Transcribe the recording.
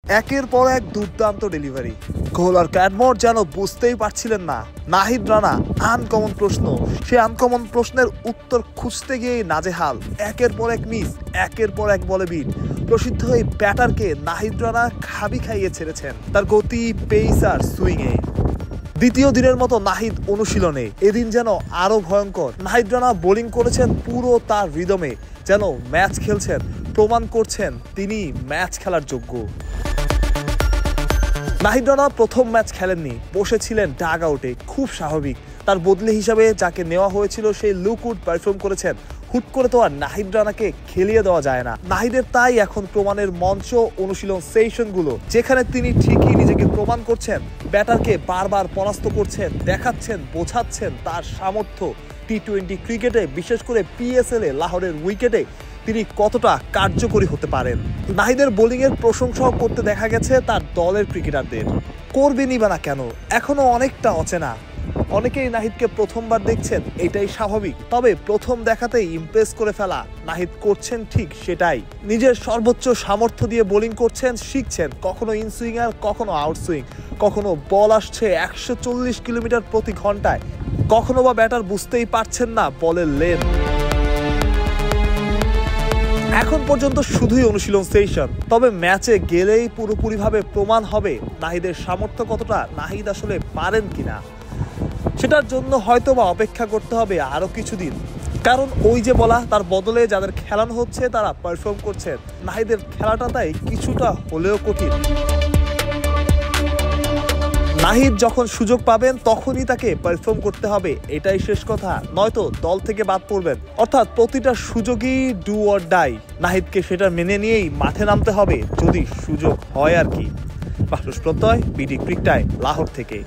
একের পর এক দুর্দান্ত ডেলিভারি। কোহলি আর ক্যাডমোর যেন বুঝতেই পারছিলেন না নাহিদ রানা আনকমন প্রশ্ন, সে আনকমন প্রশ্নের উত্তর খুঁজতে গিয়ে নাজেহাল। একের পর এক মিস, একের পর এক বলে বিট। প্রসিদ্ধ এই ব্যাটারকে নাহিদ রানা খাবি খাইয়ে ছেড়েছেন তার গতি, পেস আর সুইংয়ে। দ্বিতীয় দিনের মতো নাহিদ অনুশীলনে, এদিন যেন আরো ভয়ঙ্কর। নাহিদ রানা বোলিং করেছেন পুরো তার রিদমে, যেন ম্যাচ খেলছেন, প্রমাণ করছেন তিনি ম্যাচ খেলার যোগ্য। নাহিদ রানা প্রথম ম্যাচ খেলেননি, বসেছিলেন ডাগ আউটে, খুব স্বাভাবিক। তার বদলি হিসাবে যাকে নেওয়া হয়েছিল সেই লুকউড পারফর্ম করেছেন। হুট করে তো আর নাহিদ রানাকে খেলিয়ে দেওয়া যায় না। নাহিদের তাই এখন প্রমাণের মঞ্চ অনুশীলন সেশনগুলো, যেখানে তিনি ঠিকই নিজেকে প্রমাণ করছেন, ব্যাটারকে বারবার পরাস্ত করছেন, দেখাচ্ছেন, বোঝাচ্ছেন তার সামর্থ্য। টি-20 ক্রিকেটে, বিশেষ করে PSL এ লাহোরের উইকেটে তিনি কতটা কার্যকরী হতে পারেন। নাহিদের বোলিংয়ের প্রশংসাও করতে দেখা গেছে তার দলের ক্রিকেটারদের। করবেনই বা না কেন, এখনো অনেকটা অচেনা। অনেকেই নাহিদকে প্রথমবার দেখছেন, এটাই স্বাভাবিক। তবে প্রথম দেখাতেই ইমপ্রেস করে ফেলা নাহিদ করছেন ঠিক সেটাই। নিজের সর্বোচ্চ সামর্থ্য দিয়ে বোলিং করছেন, শিখছেন, কখনো ইনসুইঙ্গার, কখনো আউটসুইং, কখনো বল আসছে 140 কিলোমিটার প্রতি ঘন্টায়, কখনো বা ব্যাটার বুঝতেই পারছেন না বলের লেন। এখন পর্যন্ত শুধুই অনুশীলন সেশন, তবে ম্যাচে গেলেই পুরোপুরিভাবে প্রমাণ হবে নাহিদের সামর্থ্য কতটা, নাহিদ আসলে পারেন কিনা। সেটার জন্য হয়তো বা অপেক্ষা করতে হবে আরো কিছুদিন। কারণ ওই যে বলা, তার বদলে যাদের খেলানো হচ্ছে তারা পারফর্ম করছেন। নাহিদের খেলাটা তাই কিছুটা হলেও কঠিন। নাহিদ যখন সুযোগ পাবেন তখনই তাকে পারফর্ম করতে হবে, এটাই শেষ কথা। নয়তো দল থেকে বাদ পড়বেন। অর্থাৎ প্রতিটা সুযোগই ডু অর ডাই। নাহিদকে সেটা মেনে নিয়েই মাঠে নামতে হবে, যদি সুযোগ হয় আর কি। বাসুস প্রত্যয়, বিডি ক্রিক টাইম, লাহোর থেকে।